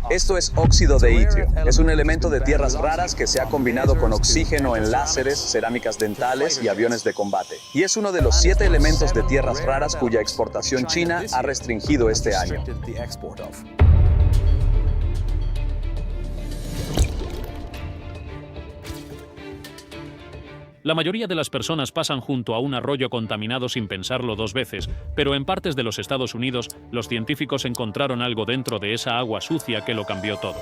Esto es óxido de itrio. Es un elemento de tierras raras que se ha combinado con oxígeno en láseres, cerámicas dentales y aviones de combate. Y es uno de los 7 elementos de tierras raras cuya exportación China ha restringido este año. La mayoría de las personas pasan junto a un arroyo contaminado sin pensarlo 2 veces, pero en partes de los Estados Unidos, los científicos encontraron algo dentro de esa agua sucia que lo cambió todo.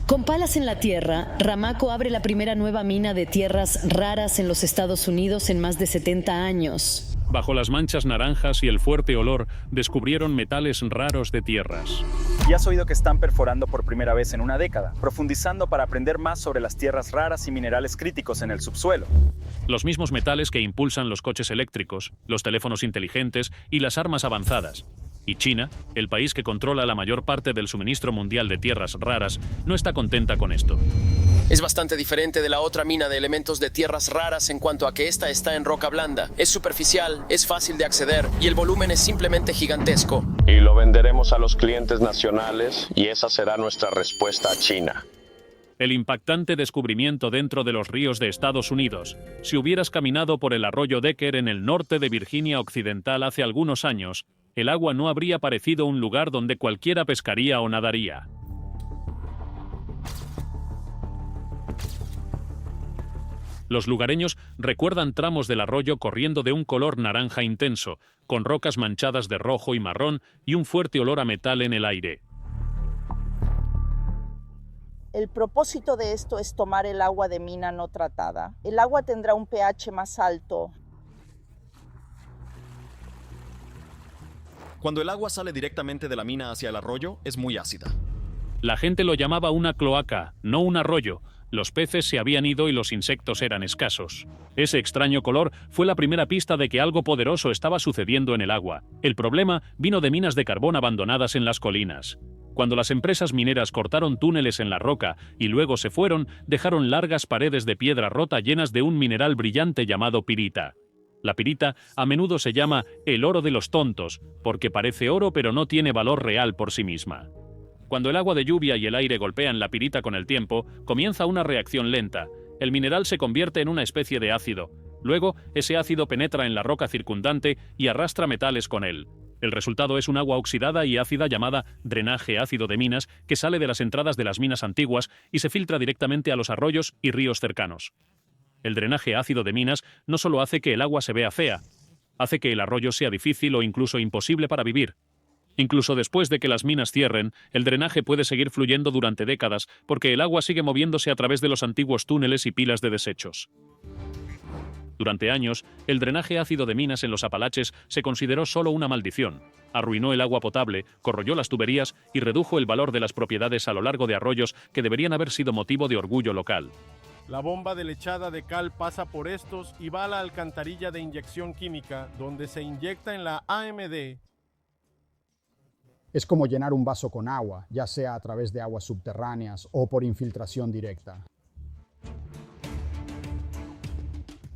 Con palas en la tierra, Ramaco abre la primera nueva mina de tierras raras en los Estados Unidos en más de 70 años. Bajo las manchas naranjas y el fuerte olor, descubrieron metales raros de tierras. Y has oído que están perforando por primera vez en una década, profundizando para aprender más sobre las tierras raras y minerales críticos en el subsuelo. Los mismos metales que impulsan los coches eléctricos, los teléfonos inteligentes y las armas avanzadas. Y China, el país que controla la mayor parte del suministro mundial de tierras raras, no está contenta con esto. Es bastante diferente de la otra mina de elementos de tierras raras en cuanto a que esta está en roca blanda. Es superficial, es fácil de acceder y el volumen es simplemente gigantesco. Y lo venderemos a los clientes nacionales y esa será nuestra respuesta a China. El impactante descubrimiento dentro de los ríos de Estados Unidos. Si hubieras caminado por el arroyo Decker en el norte de Virginia Occidental hace algunos años, el agua no habría parecido un lugar donde cualquiera pescaría o nadaría. Los lugareños recuerdan tramos del arroyo corriendo de un color naranja intenso, con rocas manchadas de rojo y marrón y un fuerte olor a metal en el aire. El propósito de esto es tomar el agua de mina no tratada. El agua tendrá un pH más alto. Cuando el agua sale directamente de la mina hacia el arroyo, es muy ácida. La gente lo llamaba una cloaca, no un arroyo. Los peces se habían ido y los insectos eran escasos. Ese extraño color fue la primera pista de que algo poderoso estaba sucediendo en el agua. El problema vino de minas de carbón abandonadas en las colinas. Cuando las empresas mineras cortaron túneles en la roca y luego se fueron, dejaron largas paredes de piedra rota llenas de un mineral brillante llamado pirita. La pirita a menudo se llama el oro de los tontos, porque parece oro pero no tiene valor real por sí misma. Cuando el agua de lluvia y el aire golpean la pirita con el tiempo, comienza una reacción lenta. El mineral se convierte en una especie de ácido. Luego, ese ácido penetra en la roca circundante y arrastra metales con él. El resultado es un agua oxidada y ácida llamada drenaje ácido de minas que sale de las entradas de las minas antiguas y se filtra directamente a los arroyos y ríos cercanos. El drenaje ácido de minas no solo hace que el agua se vea fea, hace que el arroyo sea difícil o incluso imposible para vivir. Incluso después de que las minas cierren, el drenaje puede seguir fluyendo durante décadas porque el agua sigue moviéndose a través de los antiguos túneles y pilas de desechos. Durante años, el drenaje ácido de minas en los Apalaches se consideró solo una maldición. Arruinó el agua potable, corroyó las tuberías y redujo el valor de las propiedades a lo largo de arroyos que deberían haber sido motivo de orgullo local. La bomba de lechada de cal pasa por estos y va a la alcantarilla de inyección química, donde se inyecta en la AMD. Es como llenar un vaso con agua, ya sea a través de aguas subterráneas o por infiltración directa.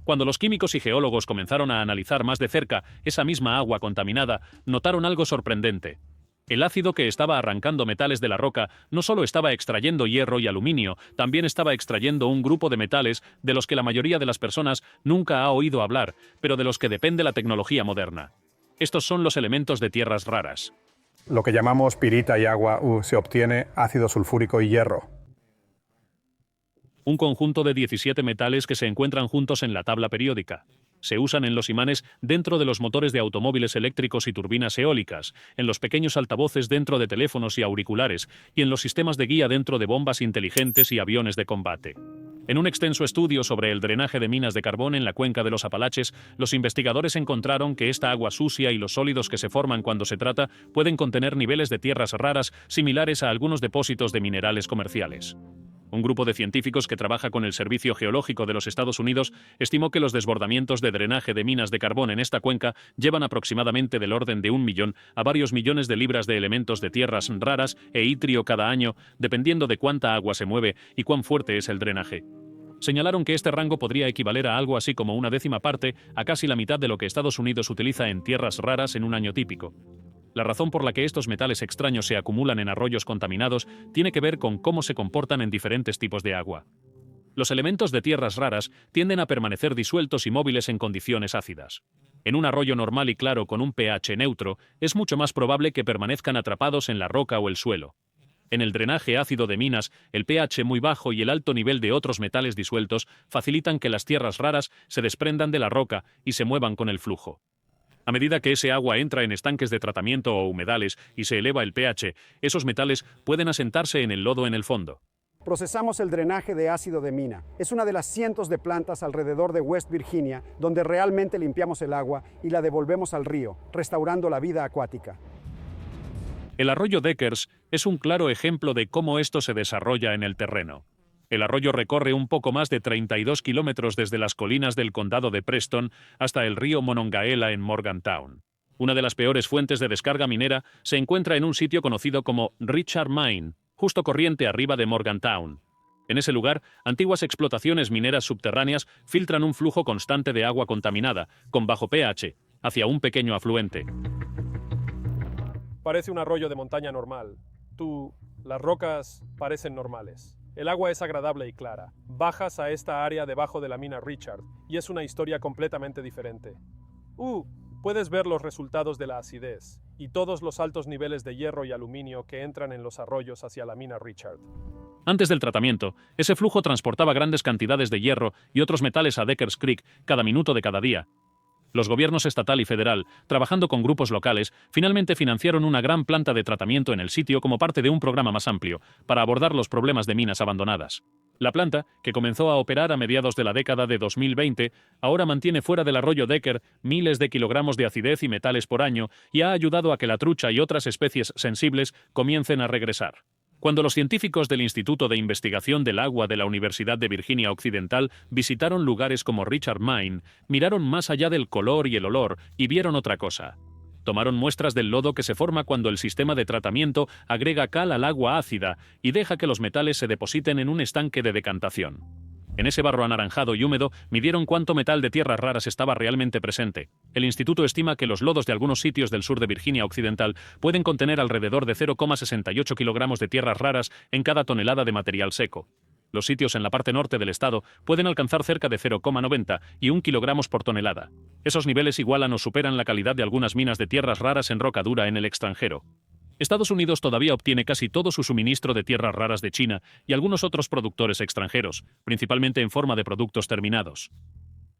Cuando los químicos y geólogos comenzaron a analizar más de cerca esa misma agua contaminada, notaron algo sorprendente. El ácido que estaba arrancando metales de la roca no solo estaba extrayendo hierro y aluminio, también estaba extrayendo un grupo de metales de los que la mayoría de las personas nunca ha oído hablar, pero de los que depende la tecnología moderna. Estos son los elementos de tierras raras. Lo que llamamos pirita y agua se obtiene ácido sulfúrico y hierro. Un conjunto de 17 metales que se encuentran juntos en la tabla periódica. Se usan en los imanes dentro de los motores de automóviles eléctricos y turbinas eólicas, en los pequeños altavoces dentro de teléfonos y auriculares, y en los sistemas de guía dentro de bombas inteligentes y aviones de combate. En un extenso estudio sobre el drenaje de minas de carbón en la cuenca de los Apalaches, los investigadores encontraron que esta agua sucia y los sólidos que se forman cuando se trata pueden contener niveles de tierras raras similares a algunos depósitos de minerales comerciales. Un grupo de científicos que trabaja con el Servicio Geológico de los Estados Unidos estimó que los desbordamientos de drenaje de minas de carbón en esta cuenca llevan aproximadamente del orden de 1 millón a varios millones de libras de elementos de tierras raras e itrio cada año, dependiendo de cuánta agua se mueve y cuán fuerte es el drenaje. Señalaron que este rango podría equivaler a algo así como 1/10 parte a casi la mitad de lo que Estados Unidos utiliza en tierras raras en un año típico. La razón por la que estos metales extraños se acumulan en arroyos contaminados tiene que ver con cómo se comportan en diferentes tipos de agua. Los elementos de tierras raras tienden a permanecer disueltos y móviles en condiciones ácidas. En un arroyo normal y claro con un pH neutro, es mucho más probable que permanezcan atrapados en la roca o el suelo. En el drenaje ácido de minas, el pH muy bajo y el alto nivel de otros metales disueltos facilitan que las tierras raras se desprendan de la roca y se muevan con el flujo. A medida que ese agua entra en estanques de tratamiento o humedales y se eleva el pH, esos metales pueden asentarse en el lodo en el fondo. Procesamos el drenaje de ácido de mina. Es una de las cientos de plantas alrededor de West Virginia donde realmente limpiamos el agua y la devolvemos al río, restaurando la vida acuática. El arroyo Deckers es un claro ejemplo de cómo esto se desarrolla en el terreno. El arroyo recorre un poco más de 32 kilómetros desde las colinas del condado de Preston hasta el río Monongahela en Morgantown. Una de las peores fuentes de descarga minera se encuentra en un sitio conocido como Richard Mine, justo corriente arriba de Morgantown. En ese lugar, antiguas explotaciones mineras subterráneas filtran un flujo constante de agua contaminada, con bajo pH, hacia un pequeño afluente. Parece un arroyo de montaña normal. Las rocas parecen normales. El agua es agradable y clara. Bajas a esta área debajo de la mina Richard y es una historia completamente diferente. Puedes ver los resultados de la acidez y todos los altos niveles de hierro y aluminio que entran en los arroyos hacia la mina Richard. Antes del tratamiento, ese flujo transportaba grandes cantidades de hierro y otros metales a Deckers Creek cada minuto de cada día. Los gobiernos estatal y federal, trabajando con grupos locales, finalmente financiaron una gran planta de tratamiento en el sitio como parte de un programa más amplio, para abordar los problemas de minas abandonadas. La planta, que comenzó a operar a mediados de la década de 2020, ahora mantiene fuera del arroyo Decker miles de kilogramos de acidez y metales por año y ha ayudado a que la trucha y otras especies sensibles comiencen a regresar. Cuando los científicos del Instituto de Investigación del Agua de la Universidad de Virginia Occidental visitaron lugares como Richard Mine, miraron más allá del color y el olor y vieron otra cosa. Tomaron muestras del lodo que se forma cuando el sistema de tratamiento agrega cal al agua ácida y deja que los metales se depositen en un estanque de decantación. En ese barro anaranjado y húmedo midieron cuánto metal de tierras raras estaba realmente presente. El instituto estima que los lodos de algunos sitios del sur de Virginia Occidental pueden contener alrededor de 0,68 kilogramos de tierras raras en cada tonelada de material seco. Los sitios en la parte norte del estado pueden alcanzar cerca de 0,90 y 1 kilogramos por tonelada. Esos niveles igualan o superan la calidad de algunas minas de tierras raras en roca dura en el extranjero. Estados Unidos todavía obtiene casi todo su suministro de tierras raras de China y algunos otros productores extranjeros, principalmente en forma de productos terminados.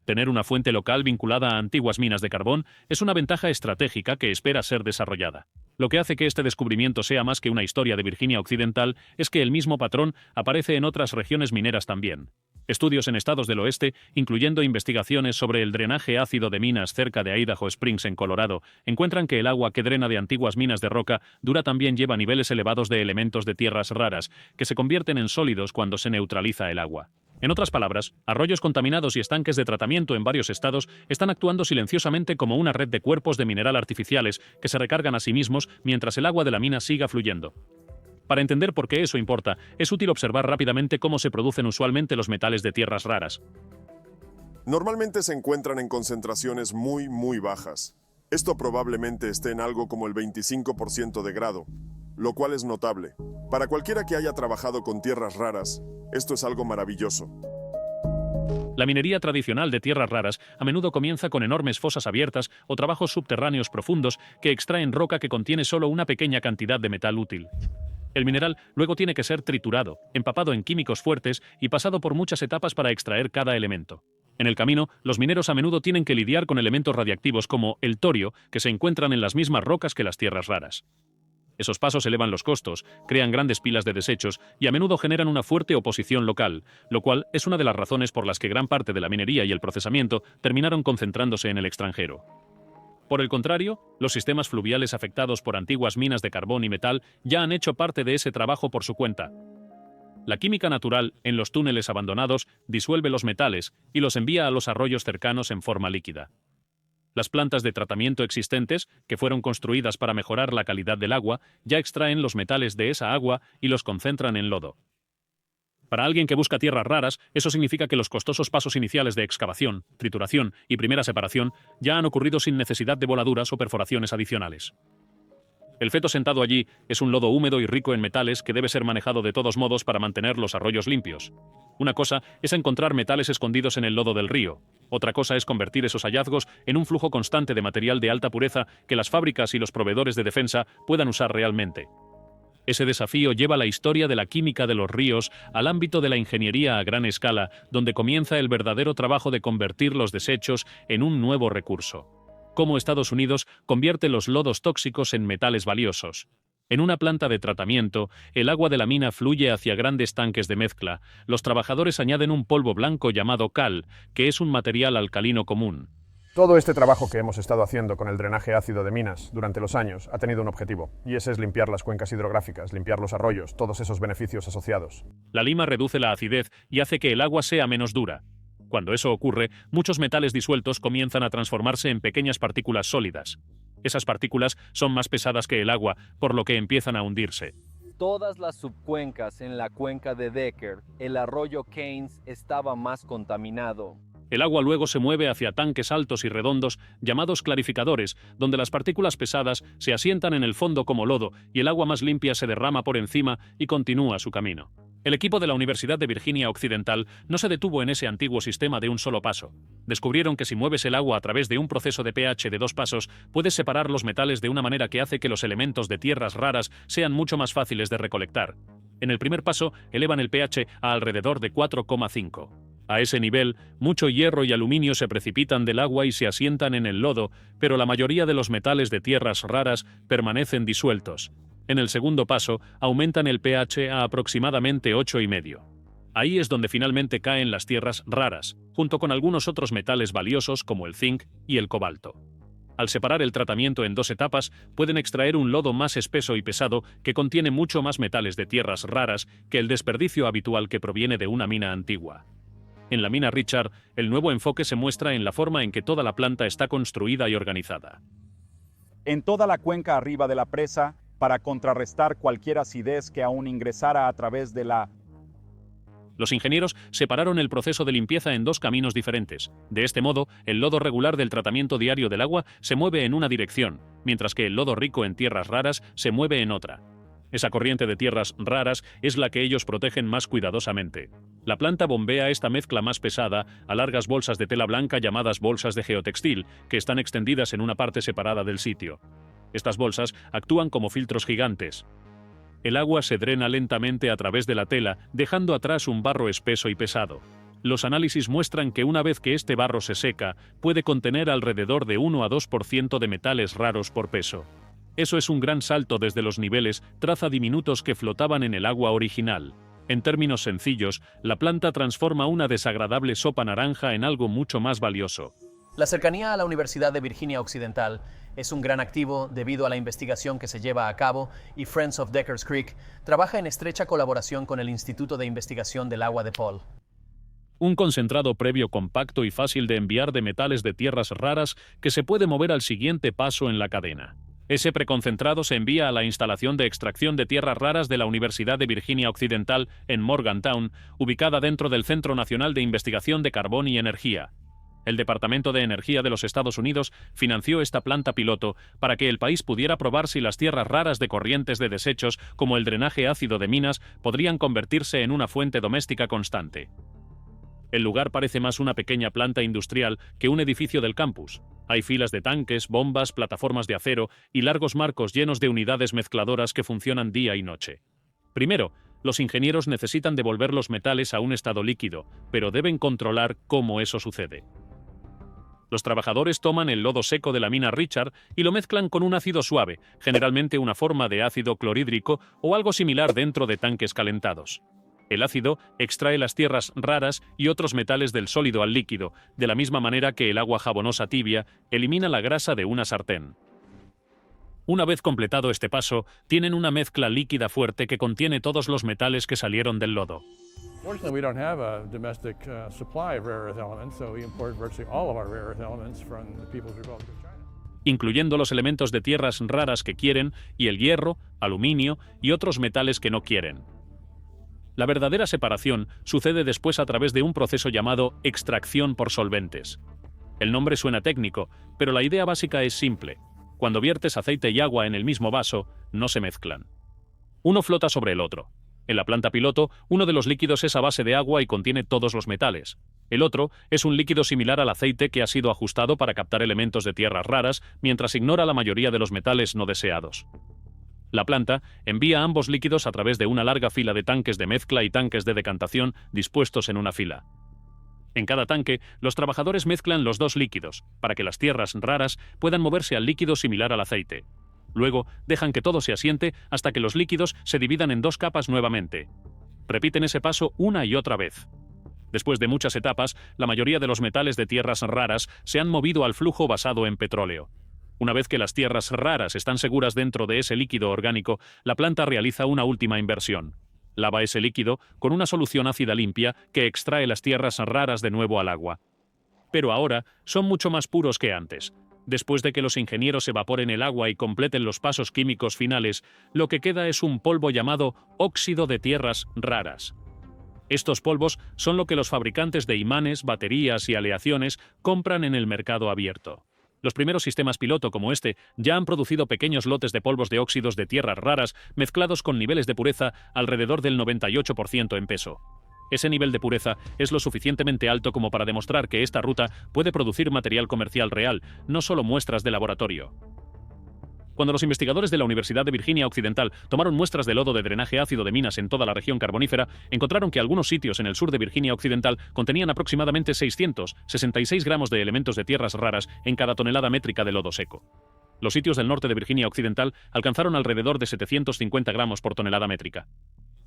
Tener una fuente local vinculada a antiguas minas de carbón es una ventaja estratégica que espera ser desarrollada. Lo que hace que este descubrimiento sea más que una historia de Virginia Occidental es que el mismo patrón aparece en otras regiones mineras también. Estudios en estados del oeste, incluyendo investigaciones sobre el drenaje ácido de minas cerca de Idaho Springs en Colorado, encuentran que el agua que drena de antiguas minas de roca dura también lleva niveles elevados de elementos de tierras raras, que se convierten en sólidos cuando se neutraliza el agua. En otras palabras, arroyos contaminados y estanques de tratamiento en varios estados están actuando silenciosamente como una red de cuerpos de mineral artificiales que se recargan a sí mismos mientras el agua de la mina siga fluyendo. Para entender por qué eso importa, es útil observar rápidamente cómo se producen usualmente los metales de tierras raras. Normalmente se encuentran en concentraciones muy bajas. Esto probablemente esté en algo como el 25% de grado, lo cual es notable. Para cualquiera que haya trabajado con tierras raras, esto es algo maravilloso. La minería tradicional de tierras raras a menudo comienza con enormes fosas abiertas o trabajos subterráneos profundos que extraen roca que contiene solo una pequeña cantidad de metal útil. El mineral luego tiene que ser triturado, empapado en químicos fuertes y pasado por muchas etapas para extraer cada elemento. En el camino, los mineros a menudo tienen que lidiar con elementos radiactivos como el torio, que se encuentran en las mismas rocas que las tierras raras. Esos pasos elevan los costos, crean grandes pilas de desechos y a menudo generan una fuerte oposición local, lo cual es una de las razones por las que gran parte de la minería y el procesamiento terminaron concentrándose en el extranjero. Por el contrario, los sistemas fluviales afectados por antiguas minas de carbón y metal ya han hecho parte de ese trabajo por su cuenta. La química natural en los túneles abandonados disuelve los metales y los envía a los arroyos cercanos en forma líquida. Las plantas de tratamiento existentes, que fueron construidas para mejorar la calidad del agua, ya extraen los metales de esa agua y los concentran en lodo. Para alguien que busca tierras raras, eso significa que los costosos pasos iniciales de excavación, trituración y primera separación ya han ocurrido sin necesidad de voladuras o perforaciones adicionales. El feto sentado allí es un lodo húmedo y rico en metales que debe ser manejado de todos modos para mantener los arroyos limpios. Una cosa es encontrar metales escondidos en el lodo del río. Otra cosa es convertir esos hallazgos en un flujo constante de material de alta pureza que las fábricas y los proveedores de defensa puedan usar realmente. Ese desafío lleva la historia de la química de los ríos al ámbito de la ingeniería a gran escala, donde comienza el verdadero trabajo de convertir los desechos en un nuevo recurso. Cómo Estados Unidos convierte los lodos tóxicos en metales valiosos. En una planta de tratamiento, el agua de la mina fluye hacia grandes tanques de mezcla. Los trabajadores añaden un polvo blanco llamado cal, que es un material alcalino común. Todo este trabajo que hemos estado haciendo con el drenaje ácido de minas durante los años ha tenido un objetivo, y ese es limpiar las cuencas hidrográficas, limpiar los arroyos, todos esos beneficios asociados. La lima reduce la acidez y hace que el agua sea menos dura. Cuando eso ocurre, muchos metales disueltos comienzan a transformarse en pequeñas partículas sólidas. Esas partículas son más pesadas que el agua, por lo que empiezan a hundirse. Todas las subcuencas en la cuenca de Decker, el arroyo Keynes estaba más contaminado. El agua luego se mueve hacia tanques altos y redondos llamados clarificadores, donde las partículas pesadas se asientan en el fondo como lodo y el agua más limpia se derrama por encima y continúa su camino. El equipo de la Universidad de Virginia Occidental no se detuvo en ese antiguo sistema de un solo paso. Descubrieron que si mueves el agua a través de un proceso de pH de 2 pasos, puedes separar los metales de una manera que hace que los elementos de tierras raras sean mucho más fáciles de recolectar. En el primer paso, elevan el pH a alrededor de 4,5. A ese nivel, mucho hierro y aluminio se precipitan del agua y se asientan en el lodo, pero la mayoría de los metales de tierras raras permanecen disueltos. En el segundo paso, aumentan el pH a aproximadamente 8,5. Ahí es donde finalmente caen las tierras raras, junto con algunos otros metales valiosos como el zinc y el cobalto. Al separar el tratamiento en 2 etapas, pueden extraer un lodo más espeso y pesado que contiene mucho más metales de tierras raras que el desperdicio habitual que proviene de una mina antigua. En la mina Richard, el nuevo enfoque se muestra en la forma en que toda la planta está construida y organizada. En toda la cuenca arriba de la presa, para contrarrestar cualquier acidez que aún ingresara a través de la... Los ingenieros separaron el proceso de limpieza en 2 caminos diferentes. De este modo, el lodo regular del tratamiento diario del agua se mueve en una dirección, mientras que el lodo rico en tierras raras se mueve en otra. Esa corriente de tierras raras es la que ellos protegen más cuidadosamente. La planta bombea esta mezcla más pesada a largas bolsas de tela blanca llamadas bolsas de geotextil, que están extendidas en una parte separada del sitio. Estas bolsas actúan como filtros gigantes. El agua se drena lentamente a través de la tela, dejando atrás un barro espeso y pesado. Los análisis muestran que una vez que este barro se seca, puede contener alrededor de 1 a 2% de metales raros por peso. Eso es un gran salto desde los niveles traza diminutos que flotaban en el agua original. En términos sencillos, la planta transforma una desagradable sopa naranja en algo mucho más valioso. La cercanía a la Universidad de Virginia Occidental es un gran activo debido a la investigación que se lleva a cabo y Friends of Deckers Creek trabaja en estrecha colaboración con el Instituto de Investigación del Agua de Paul. Un concentrado previo compacto y fácil de enviar de metales de tierras raras que se puede mover al siguiente paso en la cadena. Ese preconcentrado se envía a la instalación de extracción de tierras raras de la Universidad de Virginia Occidental en Morgantown, ubicada dentro del Centro Nacional de Investigación de Carbón y Energía. El Departamento de Energía de los Estados Unidos financió esta planta piloto para que el país pudiera probar si las tierras raras de corrientes de desechos, como el drenaje ácido de minas, podrían convertirse en una fuente doméstica constante. El lugar parece más una pequeña planta industrial que un edificio del campus. Hay filas de tanques, bombas, plataformas de acero y largos marcos llenos de unidades mezcladoras que funcionan día y noche. Primero, los ingenieros necesitan devolver los metales a un estado líquido, pero deben controlar cómo eso sucede. Los trabajadores toman el lodo seco de la mina Richard y lo mezclan con un ácido suave, generalmente una forma de ácido clorhídrico o algo similar dentro de tanques calentados. El ácido extrae las tierras raras y otros metales del sólido al líquido, de la misma manera que el agua jabonosa tibia elimina la grasa de una sartén. Una vez completado este paso, tienen una mezcla líquida fuerte que contiene todos los metales que salieron del lodo. Fortunately, we don't have a domestic supply of rare earth elements, so we import virtually all of our rare earth elements from the People's Republic of China. Incluyendo los elementos de tierras raras que quieren y el hierro, aluminio y otros metales que no quieren. La verdadera separación sucede después a través de un proceso llamado extracción por solventes. El nombre suena técnico, pero la idea básica es simple. Cuando viertes aceite y agua en el mismo vaso, no se mezclan. Uno flota sobre el otro. En la planta piloto, uno de los líquidos es a base de agua y contiene todos los metales. El otro es un líquido similar al aceite que ha sido ajustado para captar elementos de tierras raras, mientras ignora la mayoría de los metales no deseados. La planta envía ambos líquidos a través de una larga fila de tanques de mezcla y tanques de decantación dispuestos en una fila. En cada tanque, los trabajadores mezclan los dos líquidos, para que las tierras raras puedan moverse al líquido similar al aceite. Luego, dejan que todo se asiente hasta que los líquidos se dividan en dos capas nuevamente. Repiten ese paso una y otra vez. Después de muchas etapas, la mayoría de los metales de tierras raras se han movido al flujo basado en petróleo. Una vez que las tierras raras están seguras dentro de ese líquido orgánico, la planta realiza una última inversión. Lava ese líquido con una solución ácida limpia que extrae las tierras raras de nuevo al agua. Pero ahora son mucho más puros que antes. Después de que los ingenieros evaporen el agua y completen los pasos químicos finales, lo que queda es un polvo llamado óxido de tierras raras. Estos polvos son lo que los fabricantes de imanes, baterías y aleaciones compran en el mercado abierto. Los primeros sistemas piloto como este ya han producido pequeños lotes de polvos de óxidos de tierras raras mezclados con niveles de pureza alrededor del 98% en peso. Ese nivel de pureza es lo suficientemente alto como para demostrar que esta ruta puede producir material comercial real, no solo muestras de laboratorio. Cuando los investigadores de la Universidad de Virginia Occidental tomaron muestras de lodo de drenaje ácido de minas en toda la región carbonífera, encontraron que algunos sitios en el sur de Virginia Occidental contenían aproximadamente 666 gramos de elementos de tierras raras en cada tonelada métrica de lodo seco. Los sitios del norte de Virginia Occidental alcanzaron alrededor de 750 gramos por tonelada métrica.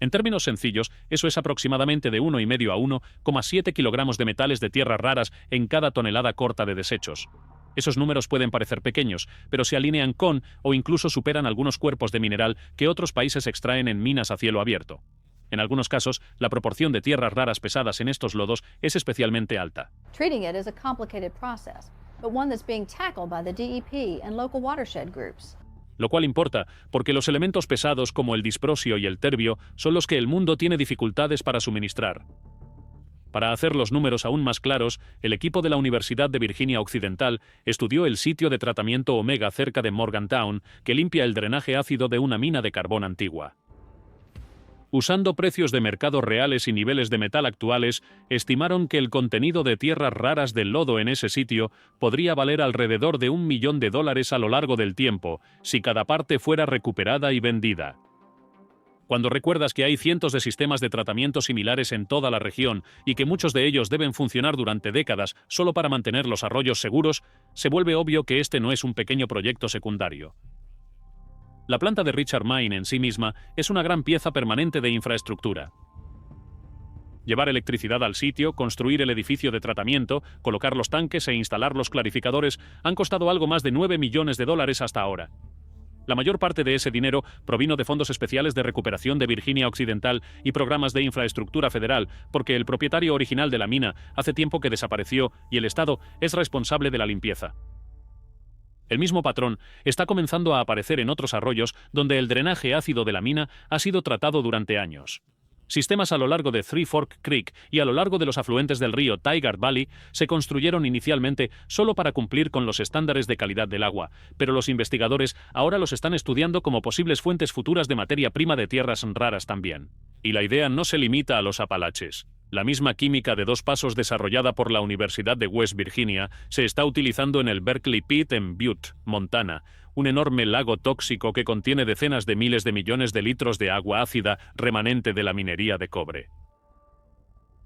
En términos sencillos, eso es aproximadamente de 1,5 a 1,7 kilogramos de metales de tierras raras en cada tonelada corta de desechos. Esos números pueden parecer pequeños, pero se alinean con o incluso superan algunos cuerpos de mineral que otros países extraen en minas a cielo abierto. En algunos casos, la proporción de tierras raras pesadas en estos lodos es especialmente alta. Treating it is a complicated process, but one that's being tackled by the DEP and local watershed groups. Lo cual importa, porque los elementos pesados como el disprosio y el terbio son los que el mundo tiene dificultades para suministrar. Para hacer los números aún más claros, el equipo de la Universidad de Virginia Occidental estudió el sitio de tratamiento Omega cerca de Morgantown, que limpia el drenaje ácido de una mina de carbón antigua. Usando precios de mercado reales y niveles de metal actuales, estimaron que el contenido de tierras raras del lodo en ese sitio podría valer alrededor de $1 millón a lo largo del tiempo, si cada parte fuera recuperada y vendida. Cuando recuerdas que hay cientos de sistemas de tratamiento similares en toda la región y que muchos de ellos deben funcionar durante décadas solo para mantener los arroyos seguros, se vuelve obvio que este no es un pequeño proyecto secundario. La planta de Richard Mine en sí misma es una gran pieza permanente de infraestructura. Llevar electricidad al sitio, construir el edificio de tratamiento, colocar los tanques e instalar los clarificadores han costado algo más de $9 millones hasta ahora. La mayor parte de ese dinero provino de fondos especiales de recuperación de Virginia Occidental y programas de infraestructura federal, porque el propietario original de la mina hace tiempo que desapareció y el Estado es responsable de la limpieza. El mismo patrón está comenzando a aparecer en otros arroyos donde el drenaje ácido de la mina ha sido tratado durante años. Sistemas a lo largo de Three Fork Creek y a lo largo de los afluentes del río Tigard Valley se construyeron inicialmente solo para cumplir con los estándares de calidad del agua, pero los investigadores ahora los están estudiando como posibles fuentes futuras de materia prima de tierras raras también. Y la idea no se limita a los Apalaches. La misma química de dos pasos desarrollada por la Universidad de West Virginia se está utilizando en el Berkeley Pit en Butte, Montana, un enorme lago tóxico que contiene decenas de miles de millones de litros de agua ácida remanente de la minería de cobre.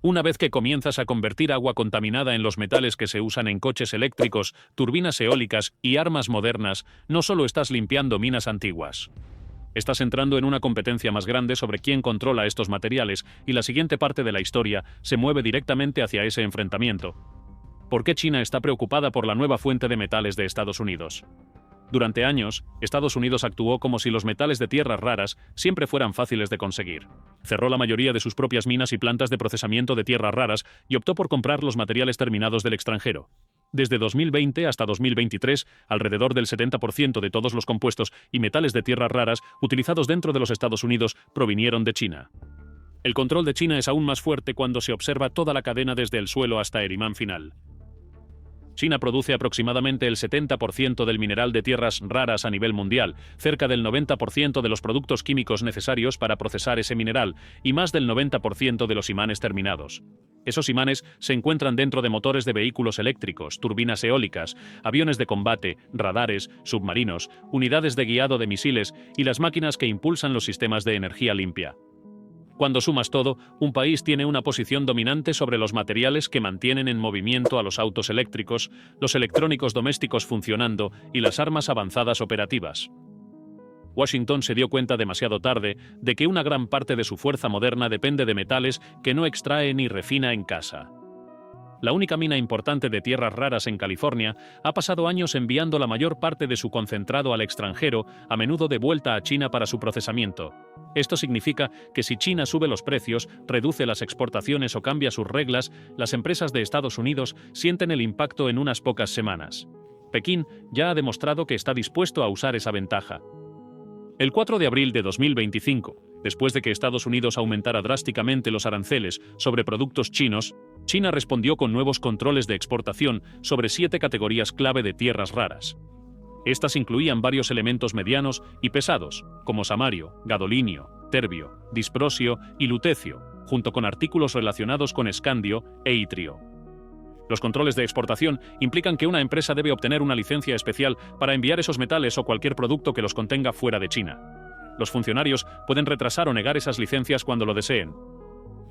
Una vez que comienzas a convertir agua contaminada en los metales que se usan en coches eléctricos, turbinas eólicas y armas modernas, no solo estás limpiando minas antiguas. Estás entrando en una competencia más grande sobre quién controla estos materiales y la siguiente parte de la historia se mueve directamente hacia ese enfrentamiento. ¿Por qué China está preocupada por la nueva fuente de metales de Estados Unidos? Durante años, Estados Unidos actuó como si los metales de tierras raras siempre fueran fáciles de conseguir. Cerró la mayoría de sus propias minas y plantas de procesamiento de tierras raras y optó por comprar los materiales terminados del extranjero. Desde 2020 hasta 2023, alrededor del 70% de todos los compuestos y metales de tierras raras utilizados dentro de los Estados Unidos provinieron de China. El control de China es aún más fuerte cuando se observa toda la cadena desde el suelo hasta el imán final. China produce aproximadamente el 70% del mineral de tierras raras a nivel mundial, cerca del 90% de los productos químicos necesarios para procesar ese mineral y más del 90% de los imanes terminados. Esos imanes se encuentran dentro de motores de vehículos eléctricos, turbinas eólicas, aviones de combate, radares, submarinos, unidades de guiado de misiles y las máquinas que impulsan los sistemas de energía limpia. Cuando sumas todo, un país tiene una posición dominante sobre los materiales que mantienen en movimiento a los autos eléctricos, los electrónicos domésticos funcionando y las armas avanzadas operativas. Washington se dio cuenta demasiado tarde de que una gran parte de su fuerza moderna depende de metales que no extrae ni refina en casa. La única mina importante de tierras raras en California ha pasado años enviando la mayor parte de su concentrado al extranjero, a menudo de vuelta a China para su procesamiento. Esto significa que si China sube los precios, reduce las exportaciones o cambia sus reglas, las empresas de Estados Unidos sienten el impacto en unas pocas semanas. Pekín ya ha demostrado que está dispuesto a usar esa ventaja. El 4 de abril de 2025, después de que Estados Unidos aumentara drásticamente los aranceles sobre productos chinos, China respondió con nuevos controles de exportación sobre 7 categorías clave de tierras raras. Estas incluían varios elementos medianos y pesados, como samario, gadolinio, terbio, disprosio y lutecio, junto con artículos relacionados con escandio e itrio. Los controles de exportación implican que una empresa debe obtener una licencia especial para enviar esos metales o cualquier producto que los contenga fuera de China. Los funcionarios pueden retrasar o negar esas licencias cuando lo deseen.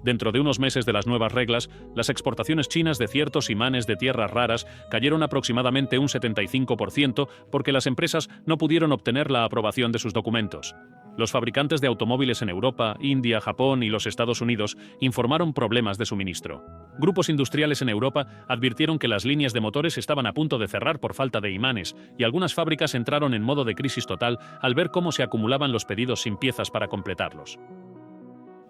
Dentro de unos meses de las nuevas reglas, las exportaciones chinas de ciertos imanes de tierras raras cayeron aproximadamente un 75% porque las empresas no pudieron obtener la aprobación de sus documentos. Los fabricantes de automóviles en Europa, India, Japón y los Estados Unidos informaron problemas de suministro. Grupos industriales en Europa advirtieron que las líneas de motores estaban a punto de cerrar por falta de imanes, y algunas fábricas entraron en modo de crisis total al ver cómo se acumulaban los pedidos sin piezas para completarlos.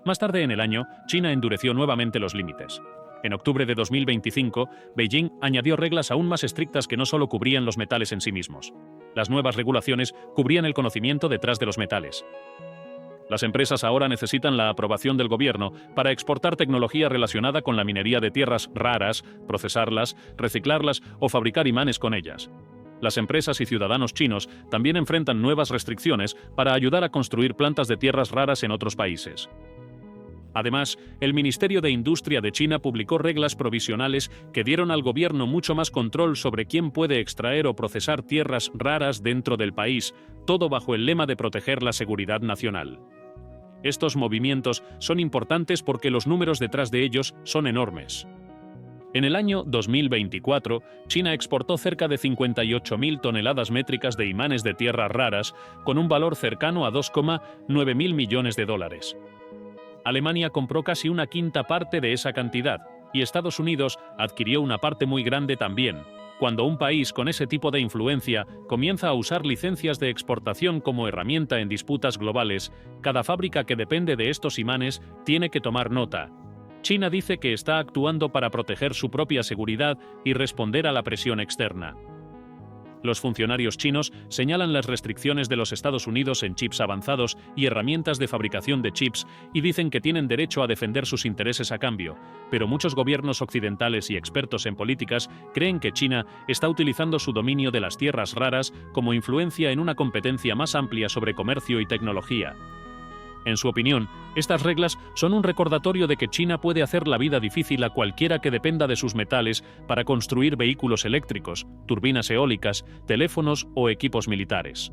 Más tarde en el año, China endureció nuevamente los límites. En octubre de 2025, Beijing añadió reglas aún más estrictas que no solo cubrían los metales en sí mismos. Las nuevas regulaciones cubrían el conocimiento detrás de los metales. Las empresas ahora necesitan la aprobación del gobierno para exportar tecnología relacionada con la minería de tierras raras, procesarlas, reciclarlas o fabricar imanes con ellas. Las empresas y ciudadanos chinos también enfrentan nuevas restricciones para ayudar a construir plantas de tierras raras en otros países. Además, el Ministerio de Industria de China publicó reglas provisionales que dieron al gobierno mucho más control sobre quién puede extraer o procesar tierras raras dentro del país, todo bajo el lema de proteger la seguridad nacional. Estos movimientos son importantes porque los números detrás de ellos son enormes. En el año 2024, China exportó cerca de 58.000 toneladas métricas de imanes de tierras raras, con un valor cercano a 2,9 mil millones de dólares. Alemania compró casi una quinta parte de esa cantidad, y Estados Unidos adquirió una parte muy grande también. Cuando un país con ese tipo de influencia comienza a usar licencias de exportación como herramienta en disputas globales, cada fábrica que depende de estos imanes tiene que tomar nota. China dice que está actuando para proteger su propia seguridad y responder a la presión externa. Los funcionarios chinos señalan las restricciones de los Estados Unidos en chips avanzados y herramientas de fabricación de chips y dicen que tienen derecho a defender sus intereses a cambio, pero muchos gobiernos occidentales y expertos en políticas creen que China está utilizando su dominio de las tierras raras como influencia en una competencia más amplia sobre comercio y tecnología. En su opinión, estas reglas son un recordatorio de que China puede hacer la vida difícil a cualquiera que dependa de sus metales para construir vehículos eléctricos, turbinas eólicas, teléfonos o equipos militares.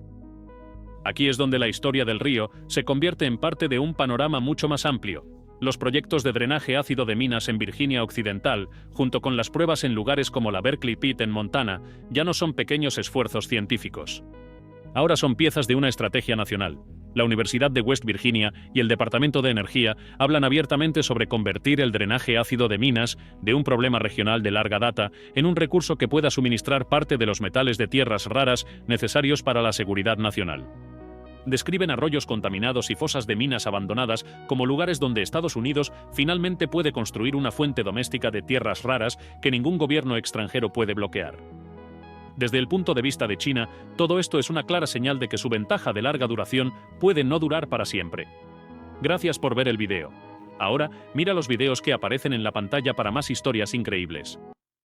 Aquí es donde la historia del río se convierte en parte de un panorama mucho más amplio. Los proyectos de drenaje ácido de minas en Virginia Occidental, junto con las pruebas en lugares como la Berkeley Pit en Montana, ya no son pequeños esfuerzos científicos. Ahora son piezas de una estrategia nacional. La Universidad de West Virginia y el Departamento de Energía hablan abiertamente sobre convertir el drenaje ácido de minas, de un problema regional de larga data, en un recurso que pueda suministrar parte de los metales de tierras raras necesarios para la seguridad nacional. Describen arroyos contaminados y fosas de minas abandonadas como lugares donde Estados Unidos finalmente puede construir una fuente doméstica de tierras raras que ningún gobierno extranjero puede bloquear. Desde el punto de vista de China, todo esto es una clara señal de que su ventaja de larga duración puede no durar para siempre. Gracias por ver el video. Ahora, mira los videos que aparecen en la pantalla para más historias increíbles.